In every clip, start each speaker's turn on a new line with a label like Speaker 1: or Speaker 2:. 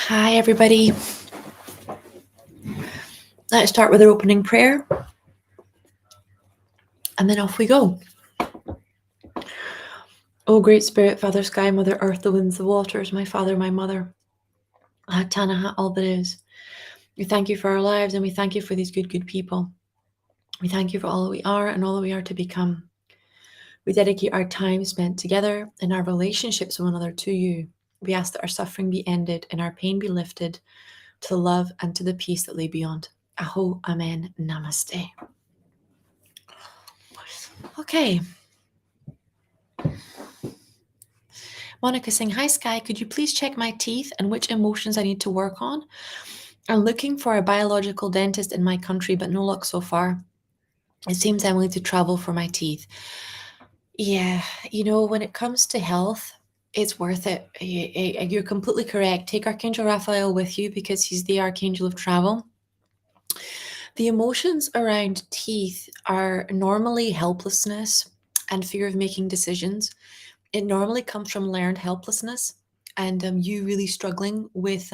Speaker 1: Hi, everybody. Let's start with our opening prayer, and then off we go. O Great Spirit, Father Sky, Mother Earth, the winds, the waters, my Father, my Mother, Tanaha, all that is. We thank you for our lives, and we thank you for these good people. We thank you for all that we are and all that we are to become. We dedicate our time spent together and our relationships with one another to you. We ask that our suffering be ended and our pain be lifted to the love and to the peace that lay beyond. Aho, Amen, Namaste. Okay. Monica saying, hi Sky, could you please check my teeth and which emotions I need to work on? I'm looking for a biological dentist in my country, but no luck so far. It seems I'm willing to travel for my teeth. Yeah, when it comes to health, it's worth it. You're completely correct. Take Archangel Raphael with you because he's the Archangel of travel. The emotions around teeth are normally helplessness and fear of making decisions. It normally comes from learned helplessness and you really struggling with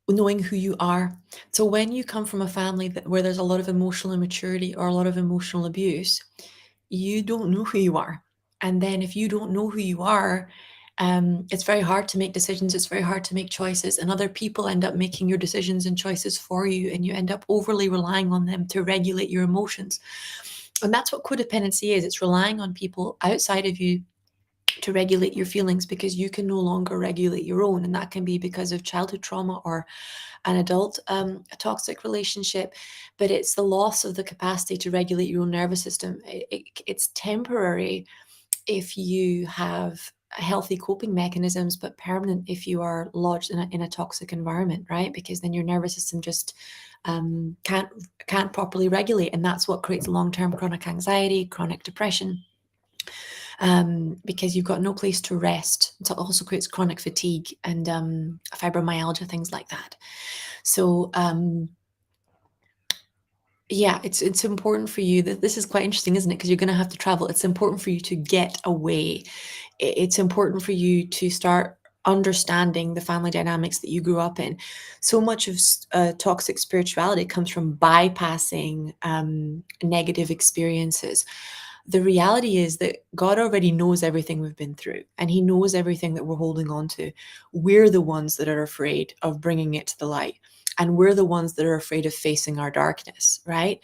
Speaker 1: knowing who you are. So when you come from a family where there's a lot of emotional immaturity or a lot of emotional abuse, you don't know who you are. And then if you don't know who you are, it's very hard to make decisions. It's very hard to make choices, and other people end up making your decisions and choices for you, and you end up overly relying on them to regulate your emotions. And that's what codependency is. It's relying on people outside of you to regulate your feelings because you can no longer regulate your own. And that can be because of childhood trauma or an adult a toxic relationship. But it's the loss of the capacity to regulate your own nervous system. It's temporary if you have healthy coping mechanisms, but permanent if you are lodged in a toxic environment, right? Because then your nervous system just can't properly regulate, and that's what creates long-term chronic anxiety, chronic depression, because you've got no place to rest. It also creates chronic fatigue and fibromyalgia, things like that. So yeah, it's important for you. That this is quite interesting, isn't it? Because you're going to have to travel. It's important for you to get away. It's important for you to start understanding the family dynamics that you grew up in. So much of toxic spirituality comes from bypassing negative experiences. The reality is that God already knows everything we've been through, and he knows everything that we're holding on to. We're the ones that are afraid of bringing it to the light, and we're the ones that are afraid of facing our darkness, right?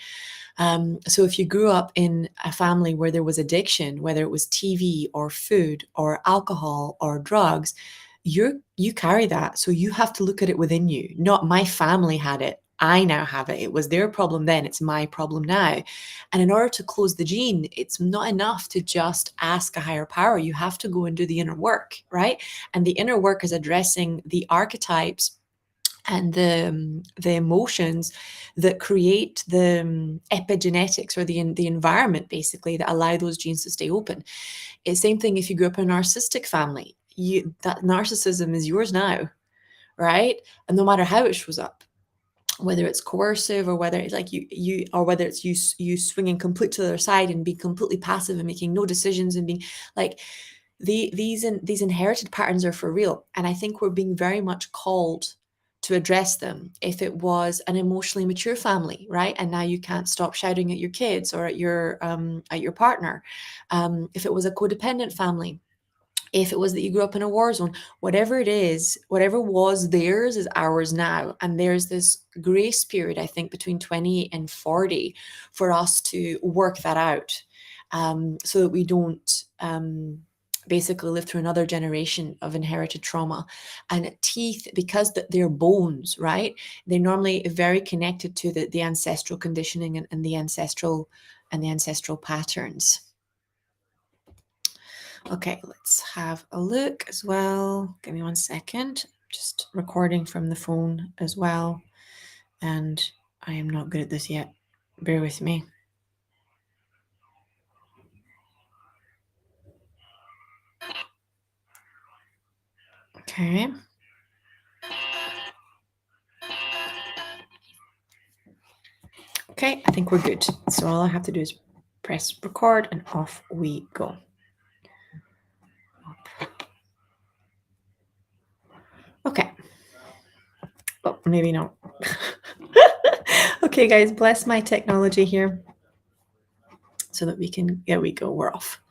Speaker 1: So if you grew up in a family where there was addiction, whether it was TV or food or alcohol or drugs, you carry that. So you have to look at it within you. Not my family had it, I now have it. It was their problem then, it's my problem now. And in order to close the gene, it's not enough to just ask a higher power. You have to go and do the inner work, right? And the inner work is addressing the archetypes and the emotions that create the epigenetics, or the environment basically, that allow those genes to stay open. It's the same thing if you grew up in a narcissistic family. That narcissism is yours now, right? And no matter how it shows up, whether it's coercive or whether it's like you or whether it's you swinging completely to the other side and being completely passive and making no decisions and being like, these inherited patterns are for real. And I think we're being very much called to address them. If it was an emotionally mature family, right, and now you can't stop shouting at your kids or at your partner, if it was a codependent family, if it was that you grew up in a war zone, whatever it is, whatever was theirs is ours now. And there's this grace period, I think, between 20 and 40 for us to work that out, so that we don't basically live through another generation of inherited trauma. And teeth, because they're bones, right? They're normally very connected to the ancestral conditioning and the ancestral patterns. Okay, let's have a look as well. Give me 1 second. Just recording from the phone as well. And I am not good at this yet. Bear with me. Okay. Okay, I think we're good. So all I have to do is press record and off we go. Okay. Oh, maybe not. Okay, guys, bless my technology here so that we can, there we go, we're off.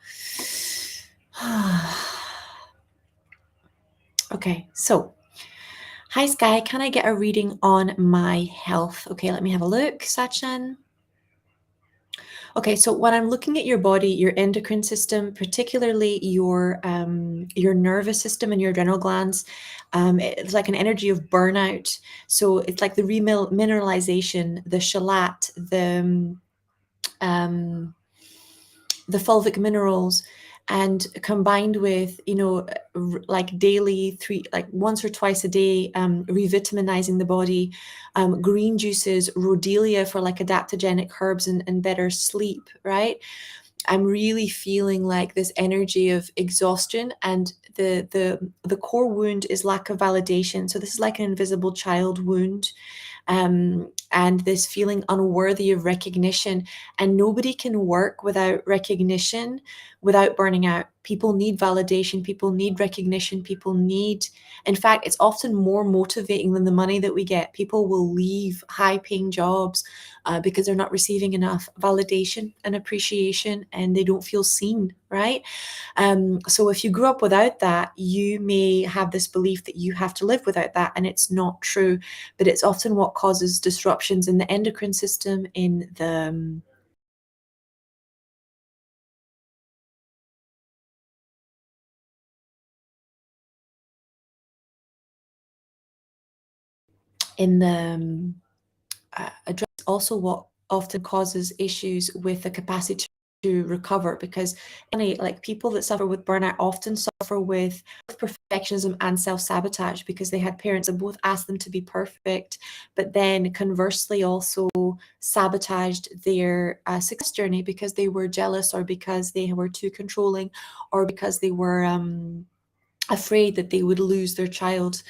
Speaker 1: Okay, so hi Sky, can I get a reading on my health? Okay, let me have a look, Sachin. Okay, so when I'm looking at your body, your endocrine system, particularly your nervous system and your adrenal glands, it's like an energy of burnout. So it's like the remineralization, the shellac, um, the fulvic minerals, and combined with like daily like once or twice a day, revitaminizing the body, green juices, rhodelia for like adaptogenic herbs and better sleep, right? I'm really feeling like this energy of exhaustion, and the core wound is lack of validation. So this is like an invisible child wound, and this feeling unworthy of recognition. And nobody can work without recognition, without burning out. People need validation, people need recognition, people need, in fact, it's often more motivating than the money that we get. People will leave high paying jobs because they're not receiving enough validation and appreciation, and they don't feel seen, right? So if you grew up without that, you may have this belief that you have to live without that, and it's not true. But it's often what causes disruptions in the endocrine system, in the in the address, also what often causes issues with the capacity to recover. Because like people that suffer with burnout often suffer with perfectionism and self-sabotage, because they had parents that both asked them to be perfect, but then conversely also sabotaged their success journey because they were jealous, or because they were too controlling, or because they were afraid that they would lose their child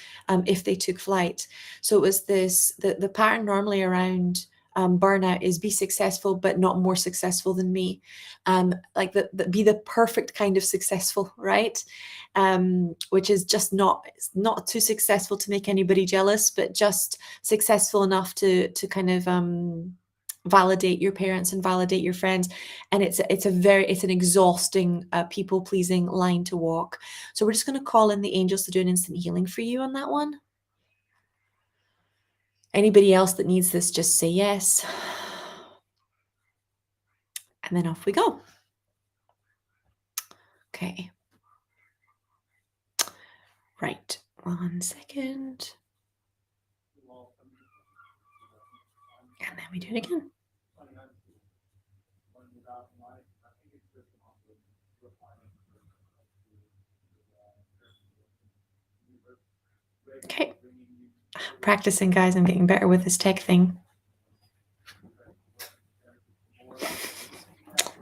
Speaker 1: if they took flight. So it was this, the pattern normally around burnout is be successful, but not more successful than me. Like be the perfect kind of successful, right? Which is just not, it's not too successful to make anybody jealous, but just successful enough to kind of validate your parents and validate your friends. And it's an exhausting people pleasing line to walk. So we're just going to call in the angels to do an instant healing for you on that one. Anybody else that needs this, just say yes, and then off we go. Okay, right, 1 second, and then we do it again. Okay, practicing, guys. I'm getting better with this tech thing.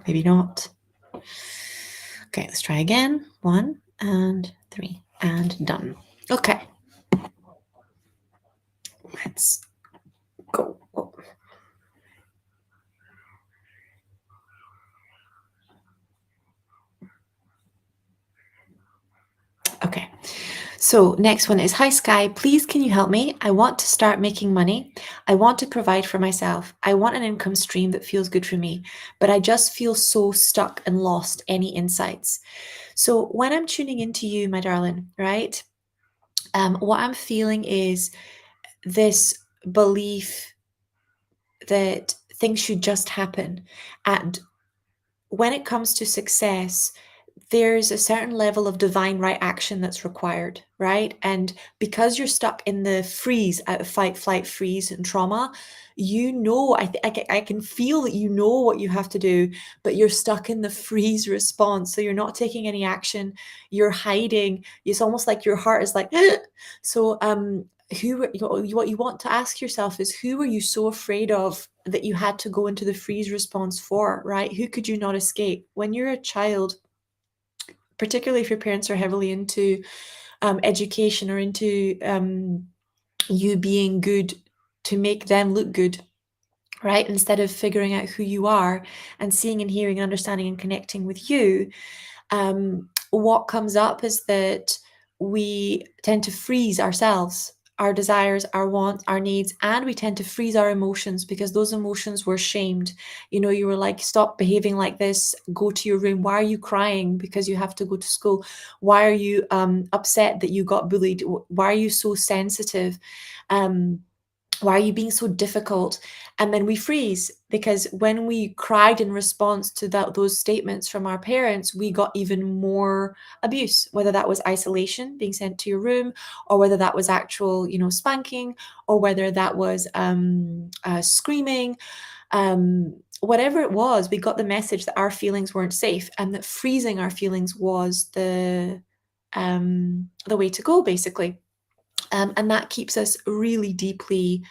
Speaker 1: Maybe not. Okay, let's try again. 1 and 3 and done. Okay, let's go. Oh. Okay, so next one is, hi Sky, please can you help me? I want to start making money. I want to provide for myself. I want an income stream that feels good for me, but I just feel so stuck and lost. Any insights? So when I'm tuning into you, my darling, right? What I'm feeling is this belief that things should just happen. And when it comes to success, there's a certain level of divine right action that's required, right? And because you're stuck in the freeze out of fight, flight, freeze, and trauma, I can feel that you know what you have to do, but you're stuck in the freeze response. So you're not taking any action. You're hiding. It's almost like your heart is like, so what you want to ask yourself is, who were you so afraid of that you had to go into the freeze response for, right? Who could you not escape? When you're a child, particularly if your parents are heavily into education, or into you being good to make them look good, right? Instead of figuring out who you are and seeing and hearing and understanding and connecting with you, what comes up is that we tend to freeze ourselves, our desires, our wants, our needs, and we tend to freeze our emotions because those emotions were shamed. You were like, stop behaving like this, go to your room. Why are you crying because you have to go to school? Why are you upset that you got bullied? Why are you so sensitive? Um, why are you being so difficult? And then we freeze because when we cried in response to those statements from our parents, we got even more abuse, whether that was isolation, being sent to your room, or whether that was actual, spanking, or whether that was screaming. Whatever it was, we got the message that our feelings weren't safe and that freezing our feelings was the way to go, basically. And that keeps us really deeply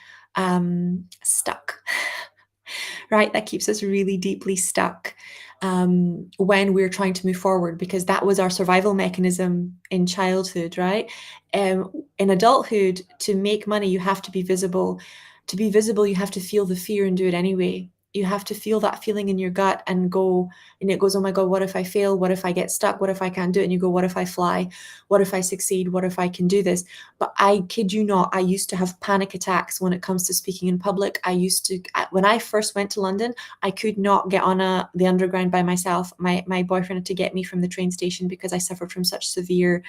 Speaker 1: stuck, right? That keeps us really deeply stuck when we're trying to move forward, because that was our survival mechanism in childhood, right? In adulthood, to make money, you have to be visible. To be visible, you have to feel the fear and do it anyway. You have to feel that feeling in your gut and go, and it goes, oh my God, what if I fail? What if I get stuck? What if I can't do it? And you go, what if I fly? What if I succeed? What if I can do this? But I kid you not, I used to have panic attacks when it comes to speaking in public. When I first went to London, I could not get on the underground by myself. My boyfriend had to get me from the train station because I suffered from such severe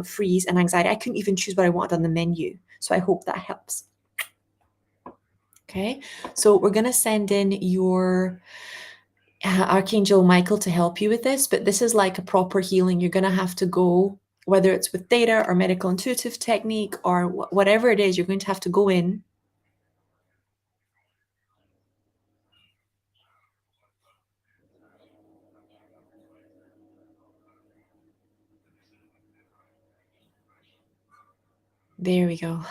Speaker 1: freeze and anxiety. I couldn't even choose what I wanted on the menu. So I hope that helps. Okay, so we're going to send in your Archangel Michael to help you with this, but this is like a proper healing. You're going to have to go, whether it's with theta or medical intuitive technique or whatever it is, you're going to have to go in. There we go.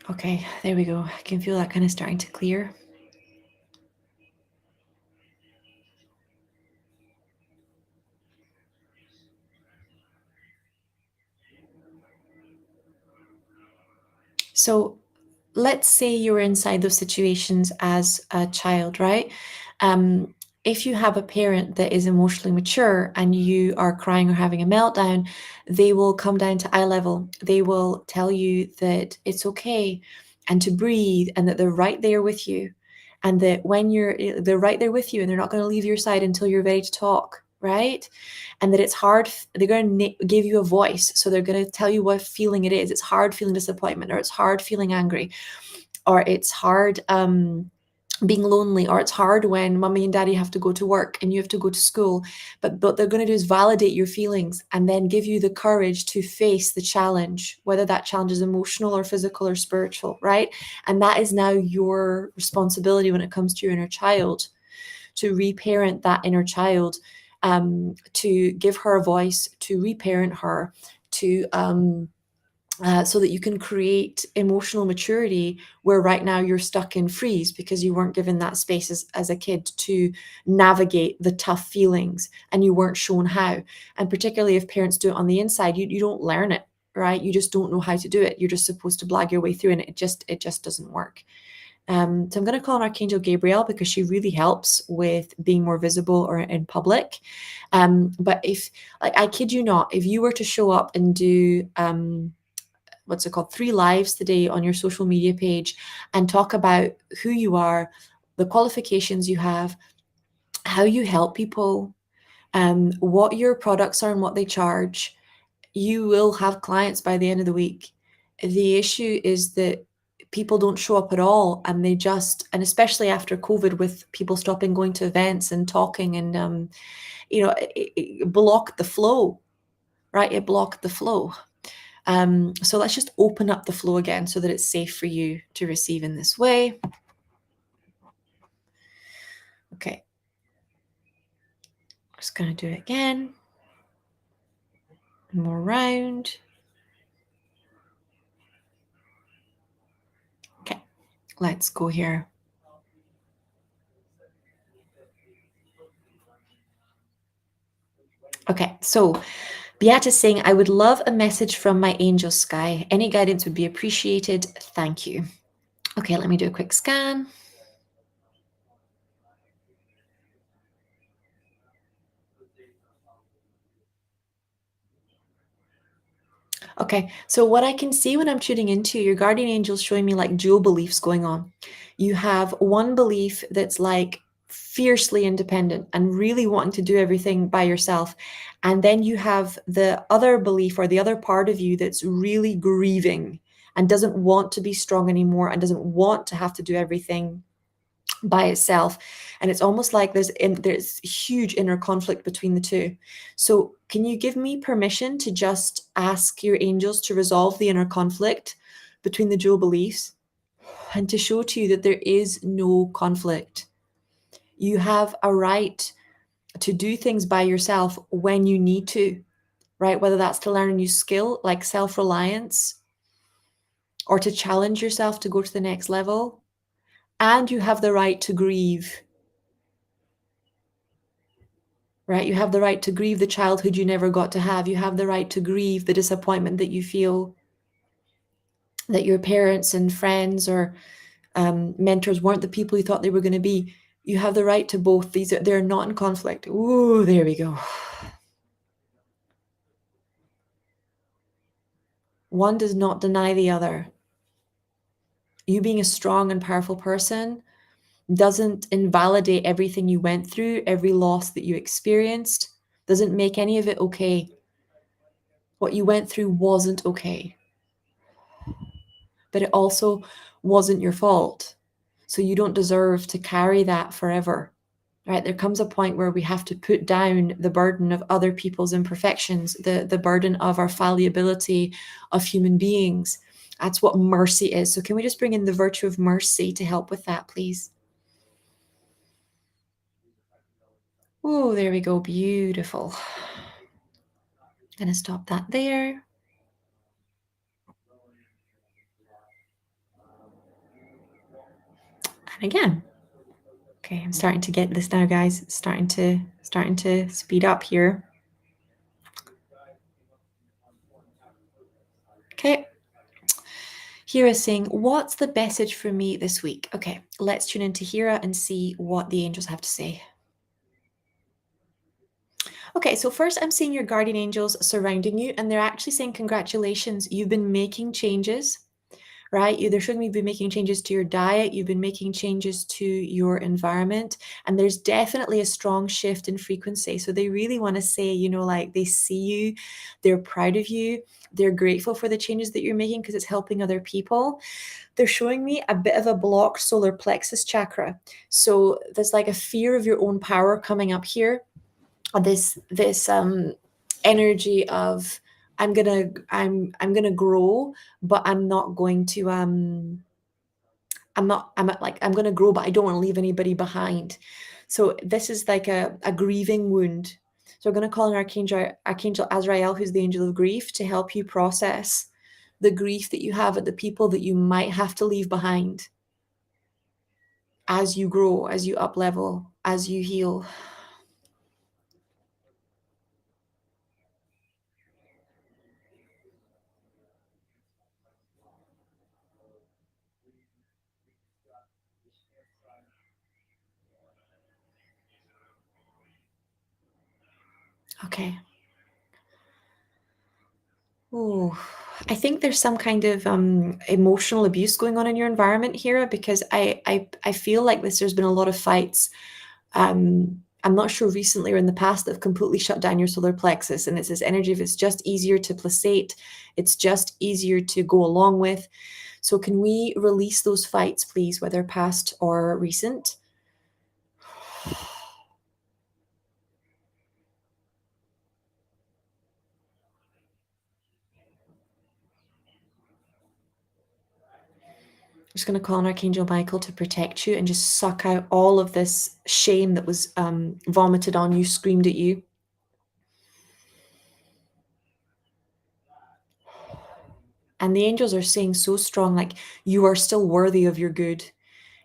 Speaker 1: Okay, there we go. I can feel that kind of starting to clear. So let's say you were inside those situations as a child, right? If you have a parent that is emotionally mature and you are crying or having a meltdown, they will come down to eye level. They will tell you that it's okay and to breathe and that they're right there with you. And that they're right there with you and they're not going to leave your side until you're ready to talk, right? And that it's hard, they're going to give you a voice. So they're going to tell you what feeling it is. It's hard feeling disappointment, or it's hard feeling angry, or it's hard being lonely, or it's hard when mommy and daddy have to go to work and you have to go to school. But what they're going to do is validate your feelings and then give you the courage to face the challenge, whether that challenge is emotional or physical or spiritual, right? And that is now your responsibility when it comes to your inner child, to reparent that inner child, to give her a voice, to reparent her, to so that you can create emotional maturity where right now you're stuck in freeze because you weren't given that space as a kid to navigate the tough feelings and you weren't shown how. And particularly if parents do it on the inside, you don't learn it, right? You just don't know how to do it. You're just supposed to blag your way through, and it just doesn't work. So I'm going to call on Archangel Gabriel because she really helps with being more visible or in public. But if, like, I kid you not, if you were to show up and do what's it called, 3 lives today on your social media page and talk about who you are, the qualifications you have, how you help people, what your products are and what they charge, you will have clients by the end of the week. The issue is that people don't show up at all, and and especially after COVID, with people stopping going to events and talking, and it blocked the flow, right? It blocked the flow. So let's just open up the flow again so that it's safe for you to receive in this way. Okay. Just going to do it again. More round. Okay. Let's go here. Okay, so Beata's saying, I would love a message from my angel sky. Any guidance would be appreciated. Thank you. Okay, let me do a quick scan. Okay, so what I can see when I'm tuning into your guardian angels showing me like dual beliefs going on. You have one belief that's like fiercely independent and really wanting to do everything by yourself. And then you have the other belief or the other part of you that's really grieving and doesn't want to be strong anymore and doesn't want to have to do everything by itself. And it's almost like there's huge inner conflict between the two. So can you give me permission to just ask your angels to resolve the inner conflict between the dual beliefs and to show to you that there is no conflict? You have a right to do things by yourself when you need to, right? Whether that's to learn a new skill like self-reliance or to challenge yourself to go to the next level. And you have the right to grieve, right? You have the right to grieve the childhood you never got to have. You have the right to grieve the disappointment that you feel that your parents and friends or mentors weren't the people you thought they were going to be. You have the right to both. They're not in conflict. Ooh, there we go. One does not deny the other. You being a strong and powerful person doesn't invalidate everything you went through, every loss that you experienced, doesn't make any of it okay. What you went through wasn't okay, but it also wasn't your fault. So you don't deserve to carry that forever, right? There comes a point where we have to put down the burden of other people's imperfections, the burden of our fallibility of human beings. That's what mercy is. So can we just bring in the virtue of mercy to help with that, please? Oh, there we go. Beautiful. Gonna stop that there. And again. Okay, I'm starting to get this now, guys. It's starting to speed up here. Okay. Hira saying, what's the message for me this week? Okay, let's tune into Hira and see what the angels have to say. Okay, so first I'm seeing your guardian angels surrounding you, and they're actually saying, congratulations, you've been making changes, right? They're showing me you've been making changes to your diet, you've been making changes to your environment, and there's definitely a strong shift in frequency. So they really want to say, like they see you, they're proud of you, they're grateful for the changes that you're making because it's helping other people. They're showing me a bit of a blocked solar plexus chakra. So there's like a fear of your own power coming up here. This energy of I'm gonna grow, but I'm gonna grow, but I don't want to leave anybody behind. So this is like a grieving wound. So we're gonna call an Archangel Azrael, who's the angel of grief, to help you process the grief that you have at the people that you might have to leave behind as you grow, as you up level, as you heal. Okay. Oh, I think there's some kind of emotional abuse going on in your environment here because I feel like there's been a lot of fights. I'm not sure recently or in the past that have completely shut down your solar plexus, and it's this energy of it's just easier to placate, it's just easier to go along with. So can we release those fights, please, whether past or recent? Just going to call on Archangel Michael to protect you and just suck out all of this shame that was vomited on you, screamed at you. And the angels are saying so strong, like, you are still worthy of your good.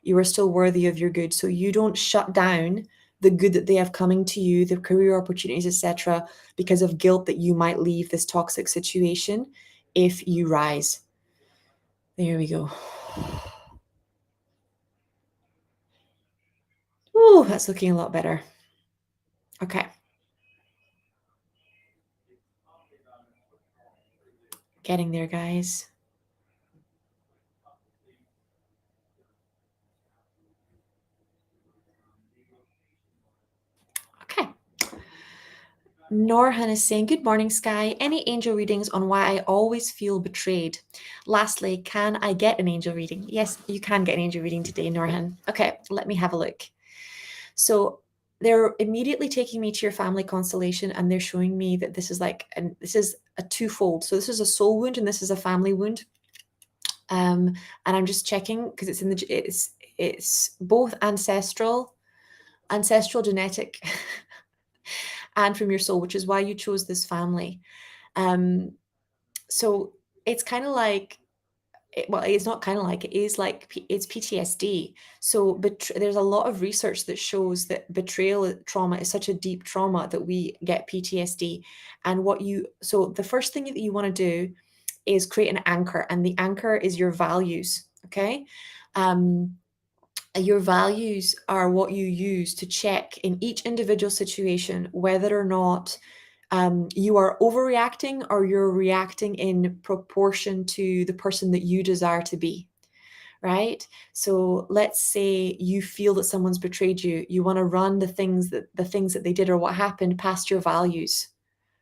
Speaker 1: You are still worthy of your good. So you don't shut down the good that they have coming to you, the career opportunities, etc., because of guilt that you might leave this toxic situation if you rise. There we go. Ooh, that's looking a lot better. Okay. Getting there, guys. Okay. Norhan is saying, good morning, Sky. Any angel readings on why I always feel betrayed? Lastly, can I get an angel reading? Yes, you can get an angel reading today, Norhan. Okay, let me have a look. So they're immediately taking me to your family constellation, and they're showing me that this is like, and this is a twofold. So this is a soul wound and this is a family wound. And I'm just checking because it's in the it's both ancestral genetic and from your soul, which is why you chose this family. So it's kind of like, well, it's not kind of like, it is like, it's PTSD. So there's a lot of research that shows that betrayal trauma is such a deep trauma that we get PTSD. And so the first thing that you want to do is create an anchor, and the anchor is your values. Okay. Your values are what you use to check in each individual situation whether or not you are overreacting or you're reacting in proportion to the person that you desire to be, right? So let's say you feel that someone's betrayed you. You want to run the things that they did or what happened past your values,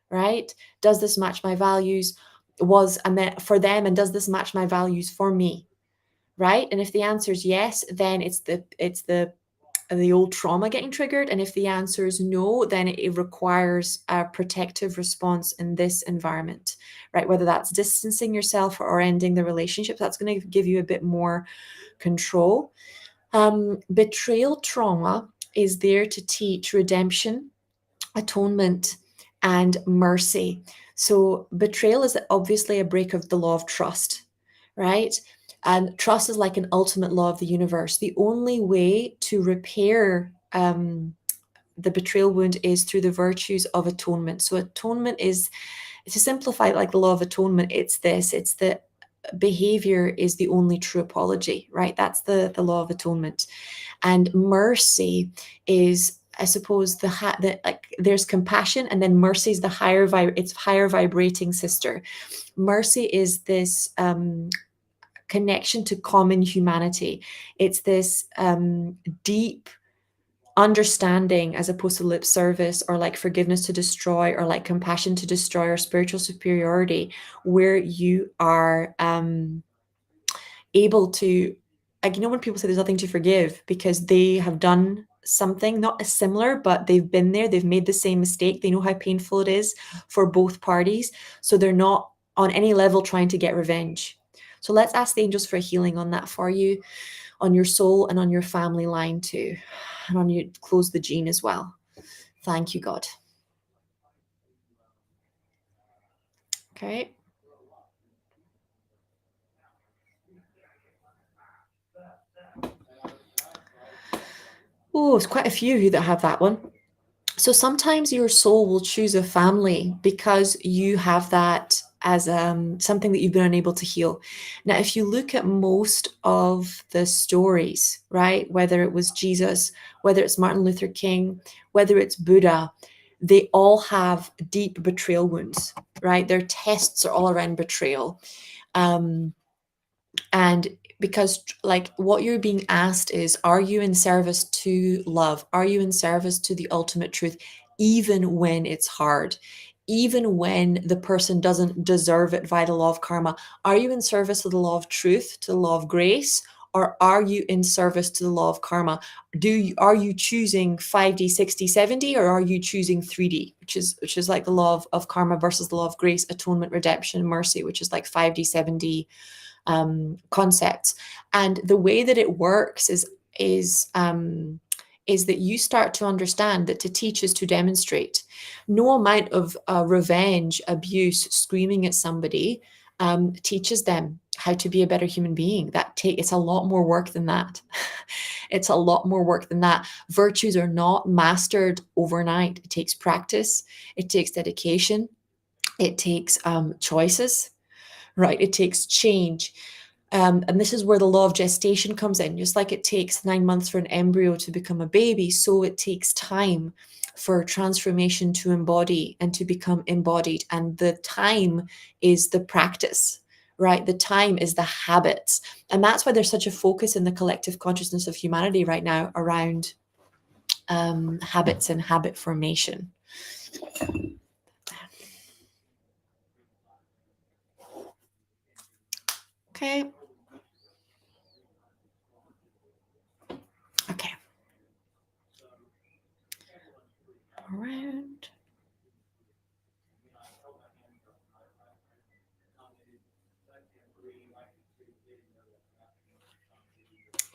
Speaker 1: right? Does this match my values? And then for them, and does this match my values for me? Right? And if the answer is yes, then it's the old trauma getting triggered. And if the answer is no, then it requires a protective response in this environment, right? Whether that's distancing yourself or ending the relationship, that's going to give you a bit more control. Betrayal trauma is there to teach redemption, atonement, and mercy. So betrayal is obviously a break of the law of trust, right? And trust is like an ultimate law of the universe. The only way to repair the betrayal wound is through the virtues of atonement. So atonement is, to simplify it, like the law of atonement, it's the behavior is the only true apology, right? That's the law of atonement. And mercy is, I suppose, like there's compassion, and then mercy is the it's higher vibrating sister. Mercy is this connection to common humanity. It's this deep understanding, as opposed to lip service or like forgiveness to destroy or like compassion to destroy or spiritual superiority, where you are able to, like, when people say there's nothing to forgive because they have done something not as similar, but they've been there, they've made the same mistake, they know how painful it is for both parties, so they're not on any level trying to get revenge. So let's ask the angels for a healing on that for you, on your soul and on your family line too, and on you close the gene as well. Thank you, God. Okay. Oh, it's quite a few that have that one. So sometimes your soul will choose a family because you have that as something that you've been unable to heal. Now, if you look at most of the stories, right, whether it was Jesus, whether it's Martin Luther King, whether it's Buddha, they all have deep betrayal wounds, right? Their tests are all around betrayal. And because, like, what you're being asked is, are you in service to love? Are you in service to the ultimate truth, even when it's hard, even when the person doesn't deserve it via the law of karma? Are you in service to the law of truth, to the law of grace? Or are you in service to the law of karma? Are you choosing 5D, 6D, 7D, or are you choosing 3D, which is like the law of karma versus the law of grace, atonement, redemption, mercy, which is like 5D, 7D concepts. And the way that it works is that you start to understand that to teach is to demonstrate. No amount of revenge, abuse, screaming at somebody teaches them how to be a better human being. It's a lot more work than that. It's a lot more work than that. Virtues are not mastered overnight. It takes practice, it takes dedication, it takes choices, right? It takes change. And this is where the law of gestation comes in. Just like it takes 9 months for an embryo to become a baby, so it takes time for transformation to embody and to become embodied. And the time is the practice, right? The time is the habits. And that's why there's such a focus in the collective consciousness of humanity right now around habits and habit formation. Okay. Okay. Around.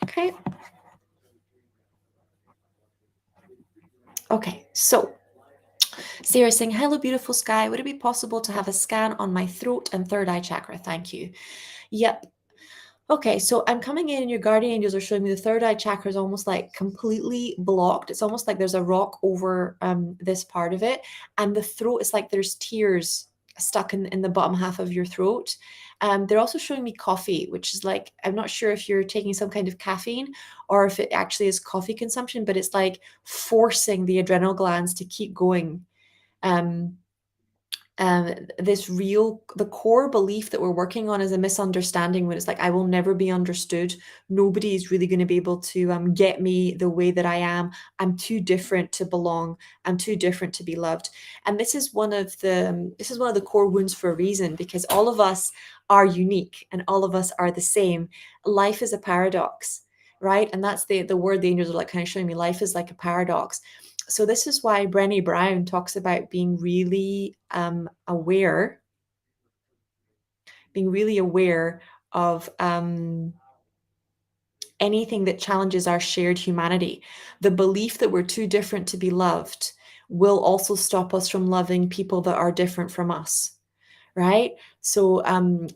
Speaker 1: Okay. Okay. So Sarah saying, hello, beautiful sky. Would it be possible to have a scan on my throat and third eye chakra? Thank you. Yep. Okay, so I'm coming in and your guardian angels are showing me the third eye chakra is almost like completely blocked. It's almost like there's a rock over this part of it. And the throat is like there's tears stuck in the bottom half of your throat. They're also showing me coffee, which is like, I'm not sure if you're taking some kind of caffeine or if it actually is coffee consumption, but it's like forcing the adrenal glands to keep going. Um, the core belief that we're working on is a misunderstanding when it's like I will never be understood. Nobody is really going to be able to get me the way that I am. I'm too different to belong. I'm too different to be loved. And this is one of the core wounds for a reason, because all of us are unique and all of us are the same. Life is a paradox, right? And that's the word the angels are like kind of showing me. Life is like a paradox. So this is why Brené Brown talks about being really aware of anything that challenges our shared humanity. The belief that we're too different to be loved will also stop us from loving people that are different from us, right? So can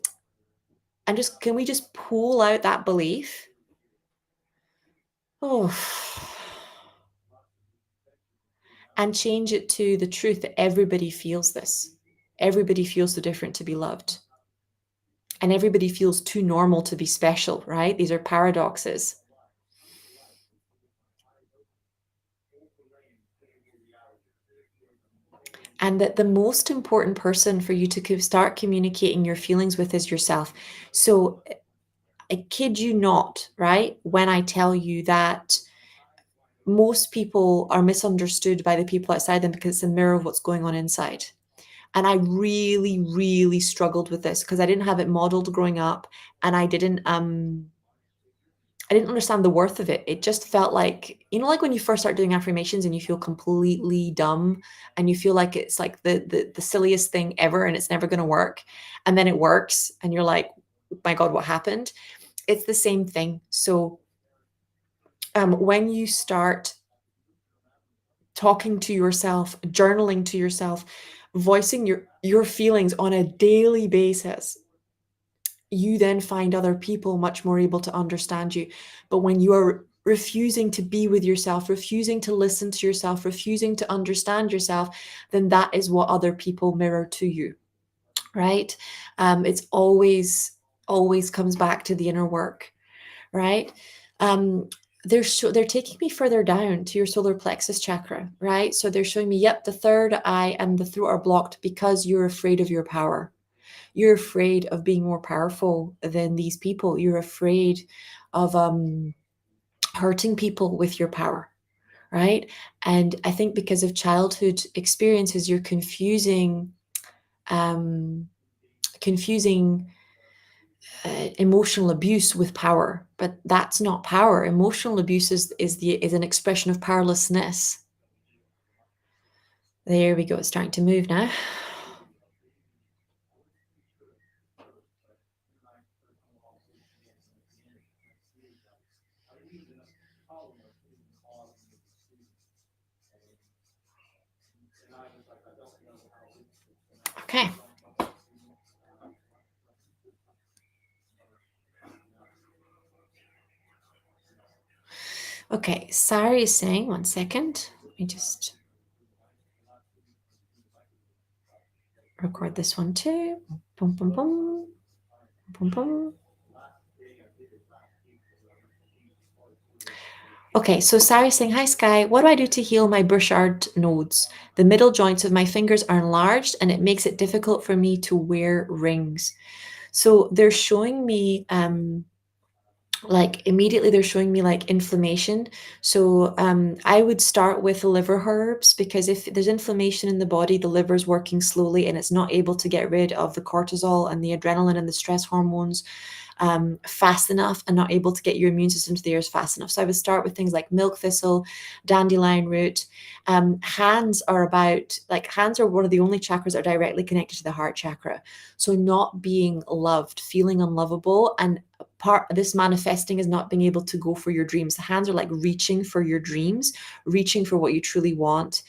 Speaker 1: we just pull out that belief? Oh, and change it to the truth that everybody feels this. Everybody feels so different to be loved. And everybody feels too normal to be special, right? These are paradoxes. And that the most important person for you to start communicating your feelings with is yourself. So I kid you not, right? When I tell you that most people are misunderstood by the people outside them because it's a mirror of what's going on inside. And I really, really struggled with this because I didn't have it modeled growing up, and I didn't understand the worth of it. It just felt like, like when you first start doing affirmations and you feel completely dumb and you feel like it's like the silliest thing ever and it's never going to work. And then it works and you're like, oh my God, what happened? It's the same thing. So when you start talking to yourself, journaling to yourself, voicing your feelings on a daily basis, you then find other people much more able to understand you. But when you are refusing to be with yourself, refusing to listen to yourself, refusing to understand yourself, then that is what other people mirror to you, right? It's always comes back to the inner work, right? They're taking me further down to your solar plexus chakra, right? So they're showing me, yep, the third eye and the throat are blocked because you're afraid of your power. You're afraid of being more powerful than these people. You're afraid of hurting people with your power, right? And I think because of childhood experiences, you're um, confusing emotional abuse with power, but that's not power. Emotional abuse is an expression of powerlessness. There we go. It's starting to move now. Okay. Okay, Sari is saying, one second. Let me just record this one too. Boom, boom, boom. Boom, boom. Okay, so Sari is saying, hi Sky, what do I do to heal my Burchard nodes? The middle joints of my fingers are enlarged and it makes it difficult for me to wear rings. So they're showing me like immediately they're showing me like inflammation. So I would start with the liver herbs, because if there's inflammation in the body, the liver's working slowly and it's not able to get rid of the cortisol and the adrenaline and the stress hormones fast enough, and not able to get your immune system to the ears fast enough. So I would start with things like milk thistle, dandelion root. Hands are hands are one of the only chakras that are directly connected to the heart chakra. So not being loved, feeling unlovable, and part this manifesting is not being able to go for your dreams. The hands are like reaching for your dreams, reaching for what you truly want.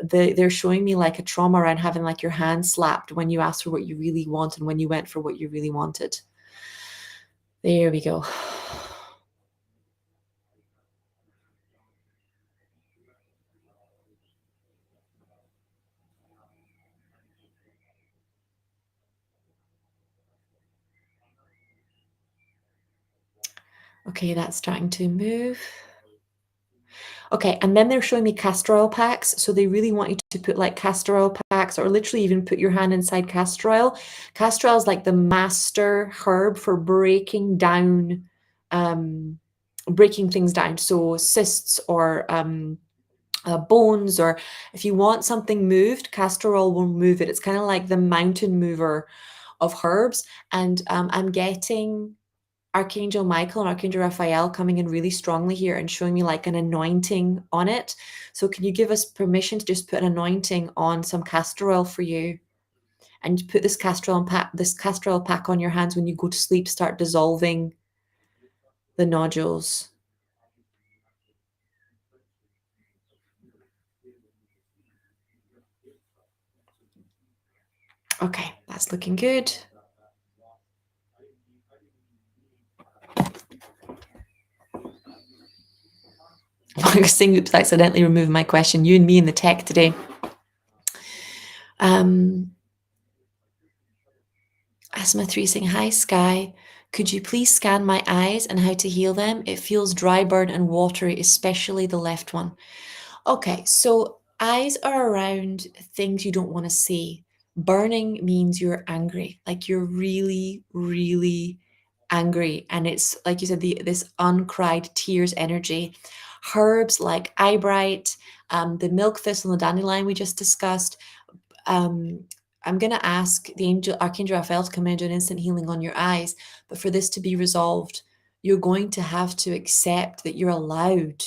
Speaker 1: They're showing me like a trauma around having like your hand slapped when you asked for what you really want and when you went for what you really wanted. There we go. Okay, that's starting to move. Okay, and then they're showing me castor oil packs. So they really want you to put like castor oil packs, or literally even put your hand inside castor oil. Castor oil is like the master herb for breaking things down. So cysts or bones, or if you want something moved, castor oil will move it. It's kind of like the mountain mover of herbs. And I'm getting Archangel Michael and Archangel Raphael coming in really strongly here and showing me like an anointing on it. So can you give us permission to just put an anointing on some castor oil for you? And put this castor oil pack on your hands when you go to sleep. Start dissolving the nodules. Okay, that's looking good. I was saying, oops, I accidentally removed my question. You and me in the tech today. Asma 3 saying, hi, Sky. Could you please scan my eyes and how to heal them? It feels dry, burn, and watery, especially the left one. Okay, so eyes are around things you don't want to see. Burning means you're angry, like you're really, really angry. And it's like you said, this uncried tears energy. Herbs like eyebright, the milk thistle and the dandelion we just discussed. I'm going to ask the Archangel Raphael to come in and do an instant healing on your eyes. But for this to be resolved, you're going to have to accept that you're allowed.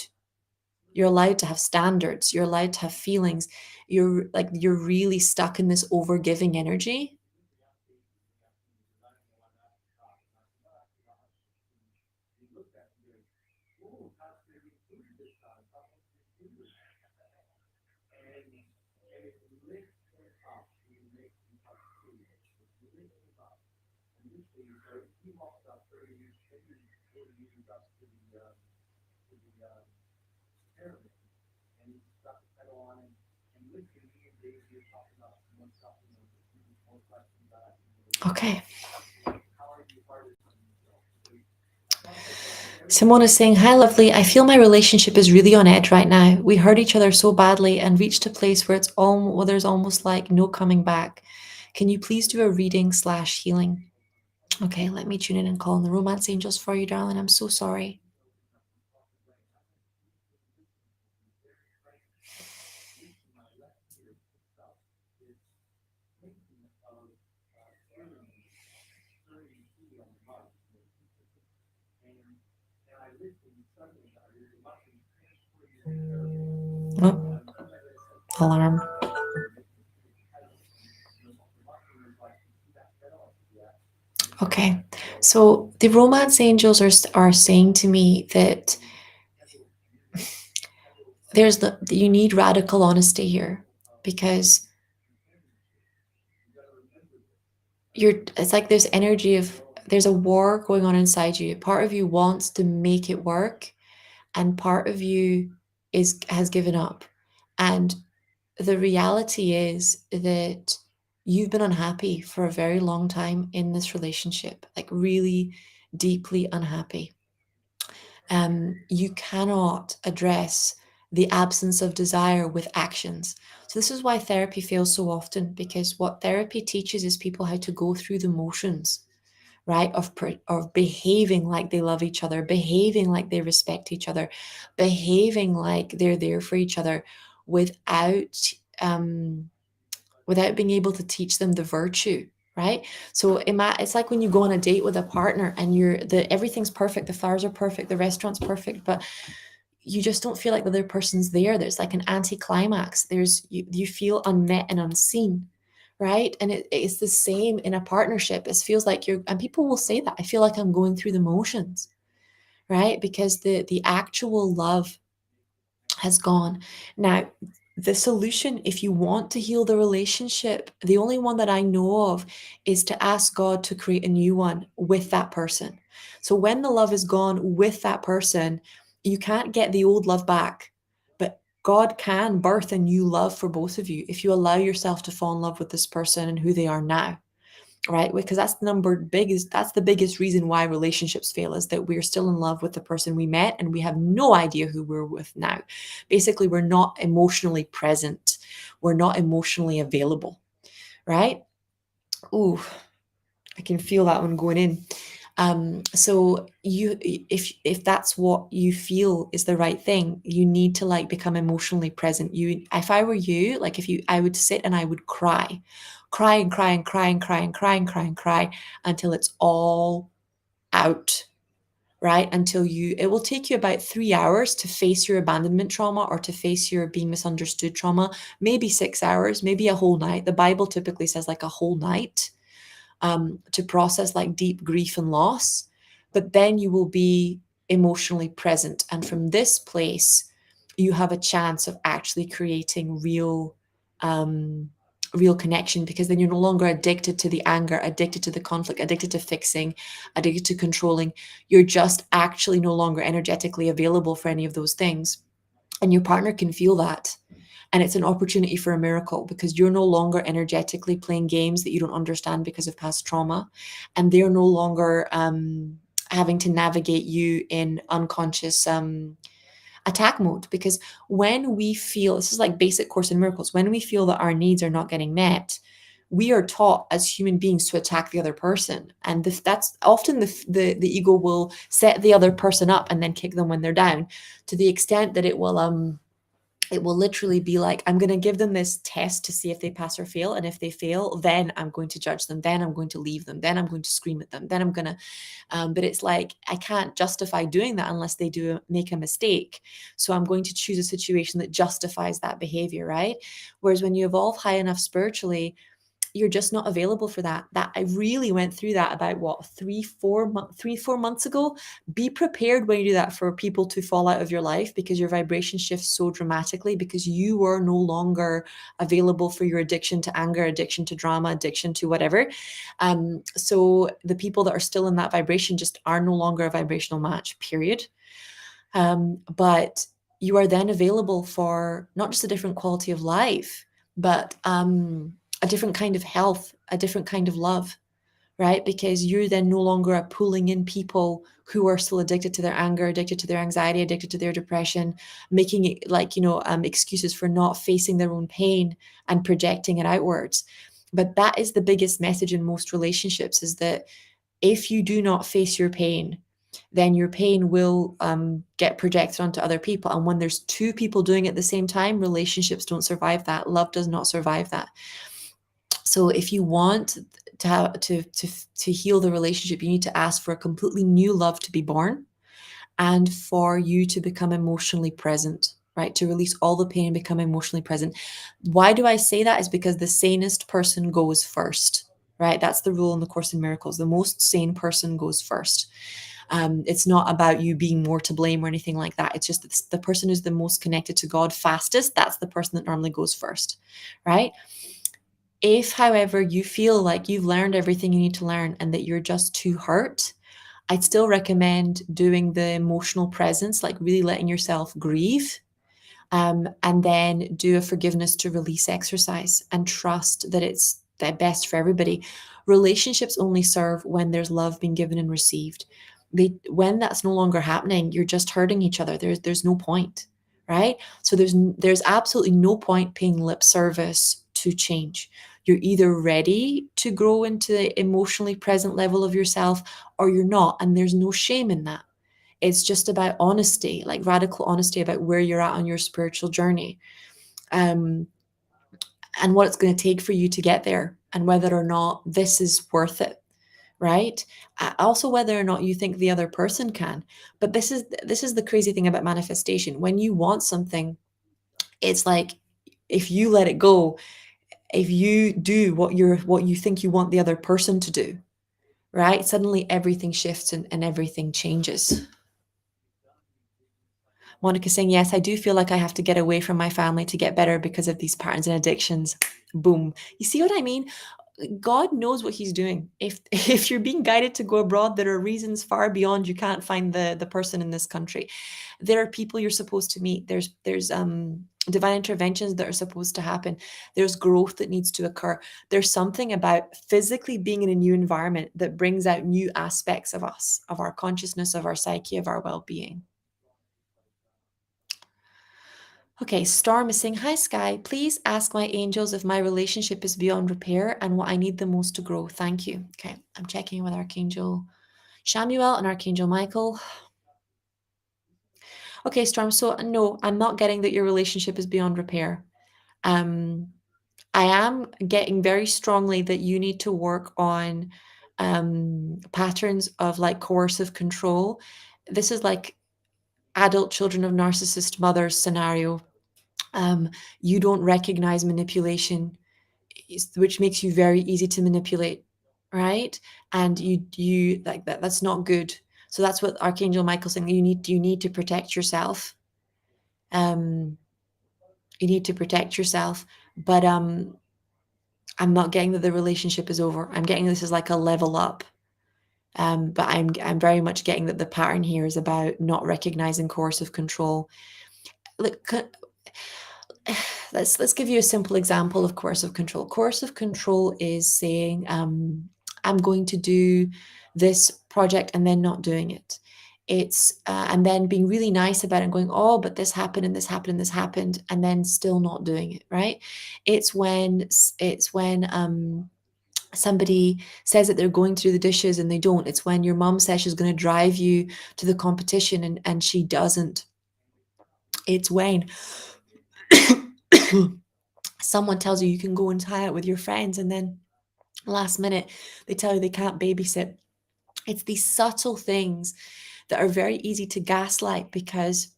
Speaker 1: You're allowed to have standards. You're allowed to have feelings. You're really stuck in this overgiving energy. Okay. Simone is saying, hi, lovely. I feel my relationship is really on edge right now. We hurt each other so badly and reached a place where there's almost like no coming back. Can you please do a reading/healing? Okay, let me tune in and call in the romance angels for you, darling. I'm so sorry. Oh, alarm. Okay, so the romance angels are saying to me that you need radical honesty here, because it's like there's energy of there's a war going on inside you. Part of you wants to make it work, and part of you has given up. And the reality is that you've been unhappy for a very long time in this relationship, like really deeply unhappy. You cannot address the absence of desire with actions. So this is why therapy fails so often, because what therapy teaches is people how to go through the motions, right? Of behaving like they love each other, behaving like they respect each other, behaving like they're there for each other, without um, without being able to teach them the virtue, right? So it's like when you go on a date with a partner and everything's perfect, the flowers are perfect, the restaurant's perfect, but you just don't feel like the other person's there. There's like an anticlimax. You feel unmet and unseen, right? And it's the same in a partnership. It feels like and people will say that, I feel like I'm going through the motions, right? Because the actual love has gone. Now, the solution, if you want to heal the relationship, the only one that I know of is to ask God to create a new one with that person. So when the love is gone with that person, you can't get the old love back. But God can birth a new love for both of you if you allow yourself to fall in love with this person and who they are now, right? Because that's the biggest reason why relationships fail, is that we're still in love with the person we met and we have no idea who we're with now. Basically, we're not emotionally present, we're not emotionally available, right? Ooh, I can feel that one going in. So if that's what you feel is the right thing, you need to like become emotionally present. If I were you, like I would sit and I would cry and cry and cry and cry and cry and cry and cry until it's all out, right? It will take you about 3 hours to face your abandonment trauma or to face your being misunderstood trauma, maybe 6 hours, maybe a whole night. The Bible typically says like a whole night, to process like deep grief and loss. But then you will be emotionally present. And from this place, you have a chance of actually creating real connection, because then you're no longer addicted to the anger, addicted to the conflict, addicted to fixing, addicted to controlling. You're just actually no longer energetically available for any of those things. And your partner can feel that. And it's an opportunity for a miracle, because you're no longer energetically playing games that you don't understand because of past trauma. And they're no longer having to navigate you in unconscious attack mode. Because when we feel, this is like basic Course in Miracles, when we feel that our needs are not getting met, we are taught as human beings to attack the other person. And that's often the ego will set the other person up and then kick them when they're down, to the extent that it will literally be like, I'm going to give them this test to see if they pass or fail. And if they fail, then I'm going to judge them. Then I'm going to leave them. Then I'm going to scream at them. Then I'm going to, but it's like, I can't justify doing that unless they make a mistake. So I'm going to choose a situation that justifies that behavior, right? Whereas when you evolve high enough spiritually, you're just not available for that. I really went through that about what, 3-4 months ago. Be prepared when you do that for people to fall out of your life, because your vibration shifts so dramatically, because you are no longer available for your addiction to anger, addiction to drama, addiction to whatever. So the people that are still in that vibration just are no longer a vibrational match, period. But you are then available for not just a different quality of life, but a different kind of health, a different kind of love, right? Because you're then no longer pulling in people who are still addicted to their anger, addicted to their anxiety, addicted to their depression, making it like, excuses for not facing their own pain and projecting it outwards. But that is the biggest message in most relationships, is that if you do not face your pain, then your pain will get projected onto other people. And when there's two people doing it at the same time, relationships don't survive that. Love does not survive that. So if you want to heal the relationship, you need to ask for a completely new love to be born, and for you to become emotionally present, right? To release all the pain and become emotionally present. Why do I say that? Is because the sanest person goes first, right? That's the rule in the Course in Miracles. The most sane person goes first. It's not about you being more to blame or anything like that. It's just the person who's the most connected to God fastest. That's the person that normally goes first, right? If, however, you feel like you've learned everything you need to learn and that you're just too hurt, I'd still recommend doing the emotional presence, like really letting yourself grieve, and then do a forgiveness to release exercise and trust that it's the best for everybody. Relationships only serve when there's love being given and received. When that's no longer happening, you're just hurting each other. There's no point, right? So there's absolutely no point paying lip service to change. You're either ready to grow into the emotionally present level of yourself or you're not, and there's no shame in that. It's just about honesty, like radical honesty about where you're at on your spiritual journey, um, and what it's going to take for you to get there, and whether or not this is worth it, right? Also, whether or not you think the other person can. But this is the crazy thing about manifestation. When you want something, it's like if you let it go, if you do what you think you want the other person to do, right? Suddenly everything shifts and everything changes. Monica saying, yes, I do feel like I have to get away from my family to get better because of these patterns and addictions. Boom. You see what I mean? God knows what he's doing. If if you're being guided to go abroad, there are reasons far beyond you can't find the person in this country. There are people you're supposed to meet. There's divine interventions that are supposed to happen. There's growth that needs to occur. There's something about physically being in a new environment that brings out new aspects of us, of our consciousness, of our psyche, of our well-being. Okay, Storm is saying, hi, Sky. Please ask my angels if my relationship is beyond repair and what I need the most to grow. Thank you. Okay, I'm checking with Archangel Shamuel and Archangel Michael. Okay, Storm. So, no, I'm not getting that your relationship is beyond repair. Um, I am getting very strongly that you need to work on patterns of like coercive control. This is like adult children of narcissist mothers scenario. You don't recognize manipulation, which makes you very easy to manipulate, right? And you like that's not good. So that's what Archangel Michael's saying. You need to protect yourself. Um, you need to protect yourself. But I'm not getting that the relationship is over. I'm getting this is like a level up. But I'm very much getting that the pattern here is about not recognizing coercive control. Look, let's give you a simple example of coercive control. Coercive control is saying, I'm going to do this project and then not doing it. It's and then being really nice about it and going, oh, but this happened and this happened and this happened, and then still not doing it, right? It's when somebody says that they're going through the dishes and they don't. It's when your mom says she's going to drive you to the competition and she doesn't. It's when someone tells you you can go and hang out with your friends and then last minute they tell you they can't babysit. It's these subtle things that are very easy to gaslight because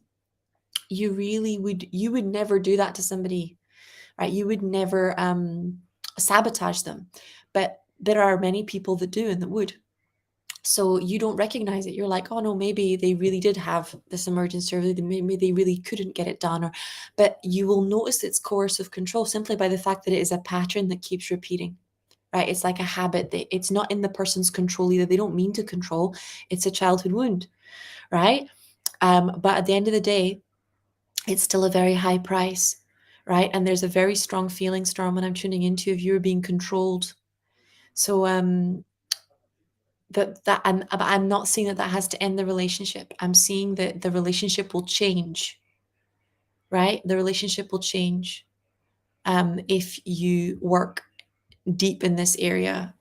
Speaker 1: you would never do that to somebody, right? You would never sabotage them, but there are many people that do and that would. So you don't recognize it. You're like, oh no, maybe they really did have this emergency, or maybe they really couldn't get it done. Or, but you will notice it's coercive control simply by the fact that it is a pattern that keeps repeating, right? It's like a habit that it's not in the person's control either. They don't mean to control. It's a childhood wound, right? But at the end of the day, it's still a very high price, right? And there's a very strong feeling, Storm, when I'm tuning into if you're being controlled. So that I'm not seeing that has to end the relationship. I'm seeing that the relationship will change, right? The relationship will change if you work deep in this area,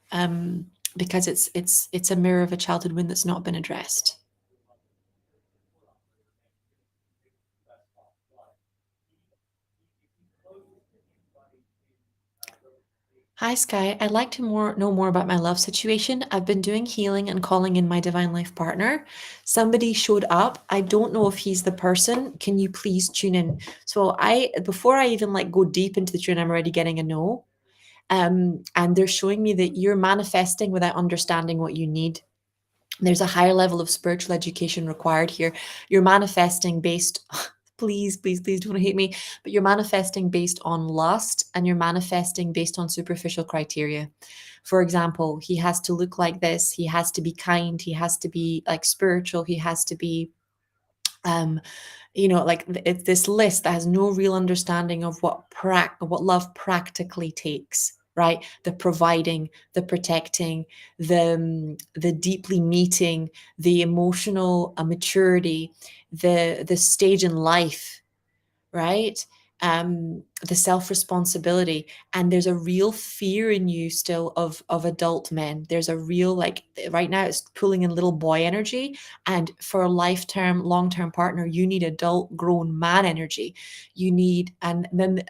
Speaker 1: because it's a mirror of a childhood wound that's not been addressed. Hi, Sky. I'd like to know more about my love situation. I've been doing healing and calling in my divine life partner. Somebody showed up. I don't know if he's the person. Can you please tune in? So before I even like go deep into the tune, I'm already getting a no. And they're showing me that you're manifesting without understanding what you need. There's a higher level of spiritual education required here. You're manifesting based please, please, please don't hate me, but you're manifesting based on lust and you're manifesting based on superficial criteria. For example, he has to look like this, he has to be kind, he has to be like spiritual, he has to be um like it's this list that has no real understanding of what love practically takes, right? The providing, the protecting, the deeply meeting, the emotional maturity, the stage in life, right? The self responsibility, and there's a real fear in you still of adult men. There's a real, like, right now it's pulling in little boy energy, and for a lifetime long term partner you need adult grown man energy. You need, and then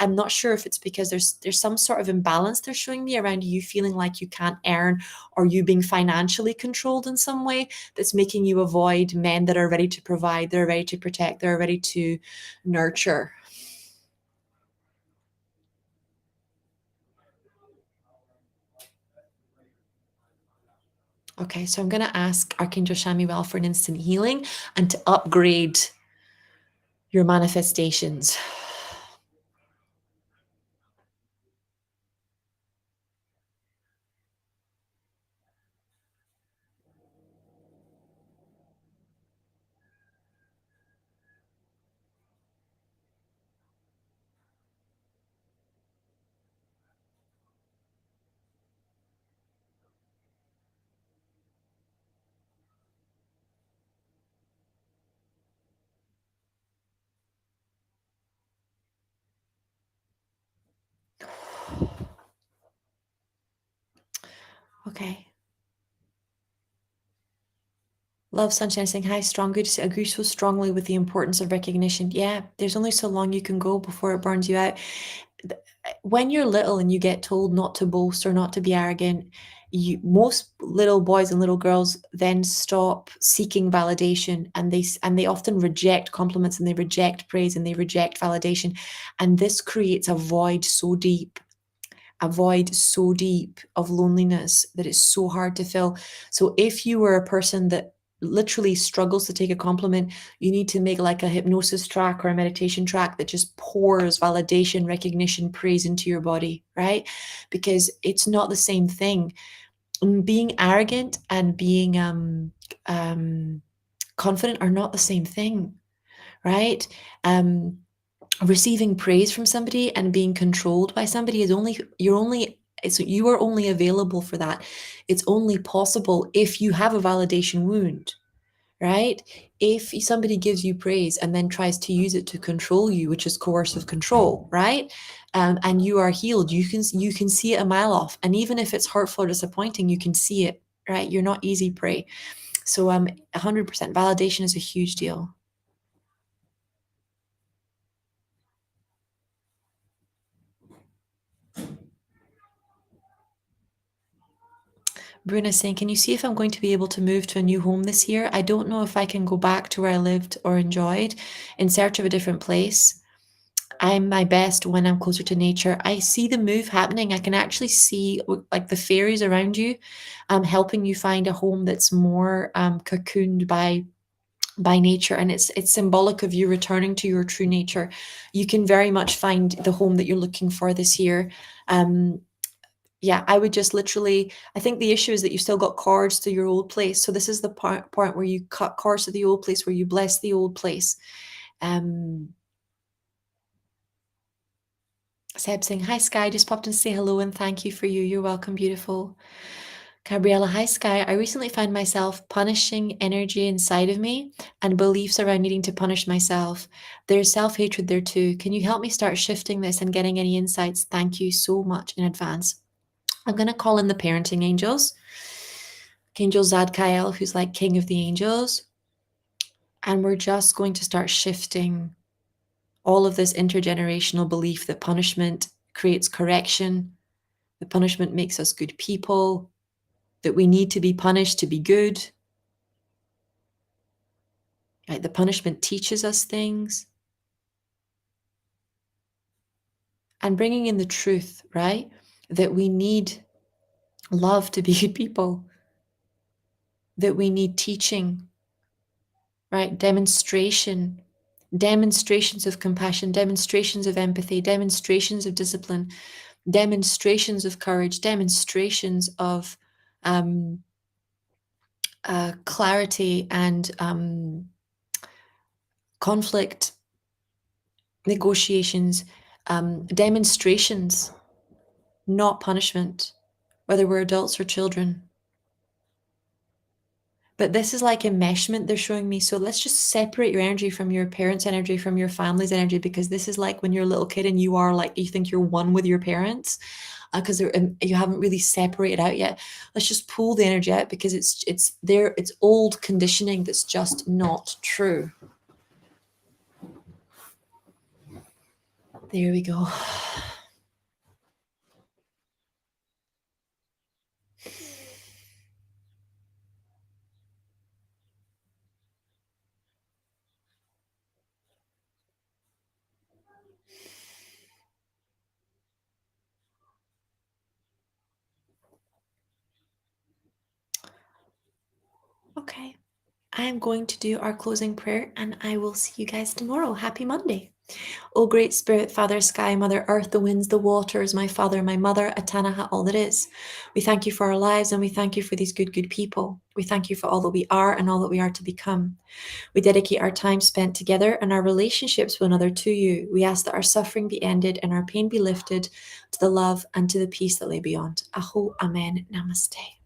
Speaker 1: I'm not sure if it's because there's some sort of imbalance they're showing me around you feeling like you can't earn, or you being financially controlled in some way, that's making you avoid men that are ready to provide, they're ready to protect, they're ready to nurture. Okay, so I'm going to ask Archangel Shamuel for an instant healing and to upgrade your manifestations. Okay. Love Sunshine saying, hi, strong, good to agree so strongly with the importance of recognition. Yeah, there's only so long you can go before it burns you out. When you're little and you get told not to boast or not to be arrogant, most little boys and little girls then stop seeking validation, and they often reject compliments and they reject praise and they reject validation, and this creates a void so deep of loneliness that it's so hard to fill. So if you were a person that literally struggles to take a compliment, you need to make like a hypnosis track or a meditation track that just pours validation, recognition, praise into your body, right? Because it's not the same thing. Being arrogant and being confident are not the same thing, right? Um, Receiving praise from somebody and being controlled by somebody is you are only available for that. It's only possible if you have a validation wound, right? If somebody gives you praise and then tries to use it to control you, which is coercive control, right? And you are healed, you can see it a mile off, and even if it's hurtful or disappointing, you can see it, right? You're not easy prey. So 100% validation is a huge deal. Bruna's saying, can you see if I'm going to be able to move to a new home this year? I don't know if I can go back to where I lived or enjoyed, in search of a different place. I'm my best when I'm closer to nature. I see the move happening. I can actually see like the fairies around you, helping you find a home that's more cocooned by nature, and it's symbolic of you returning to your true nature. You can very much find the home that you're looking for this year. Um, yeah, I would just literally, I think the issue is that you've still got cords to your old place. So this is the part where you cut cords to the old place, where you bless the old place. Um, Seb saying, hi, Sky, just popped in to say hello and thank you for you. You're welcome, beautiful. Gabriella, hi, Sky. I recently found myself punishing energy inside of me and beliefs around needing to punish myself. There's self-hatred there too. Can you help me start shifting this and getting any insights? Thank you so much in advance. I'm going to call in the parenting angels. Angel Zadkiel, who's like king of the angels. And we're just going to start shifting all of this intergenerational belief that punishment creates correction, that punishment makes us good people, that we need to be punished to be good. Right? The punishment teaches us things. And bringing in the truth, right? That we need love to be good people, that we need teaching, right? Demonstration, demonstrations of compassion, demonstrations of empathy, demonstrations of discipline, demonstrations of courage, demonstrations of clarity and conflict negotiations, demonstrations, not punishment, whether we're adults or children. But this is like enmeshment they're showing me. So let's just separate your energy from your parents' energy, from your family's energy, because this is like when you're a little kid and you are like, you think you're one with your parents because you haven't really separated out yet. Let's just pull the energy out because it's there, it's old conditioning that's just not true. There we go. Okay. I am going to do our closing prayer and I will see you guys tomorrow. Happy Monday. O great Spirit, Father, Sky, Mother, Earth, the winds, the waters, my Father, my Mother, Atanaha, all that is. We thank you for our lives and we thank you for these good, good people. We thank you for all that we are and all that we are to become. We dedicate our time spent together and our relationships with one another to you. We ask that our suffering be ended and our pain be lifted to the love and to the peace that lay beyond. Aho, Amen, Namaste.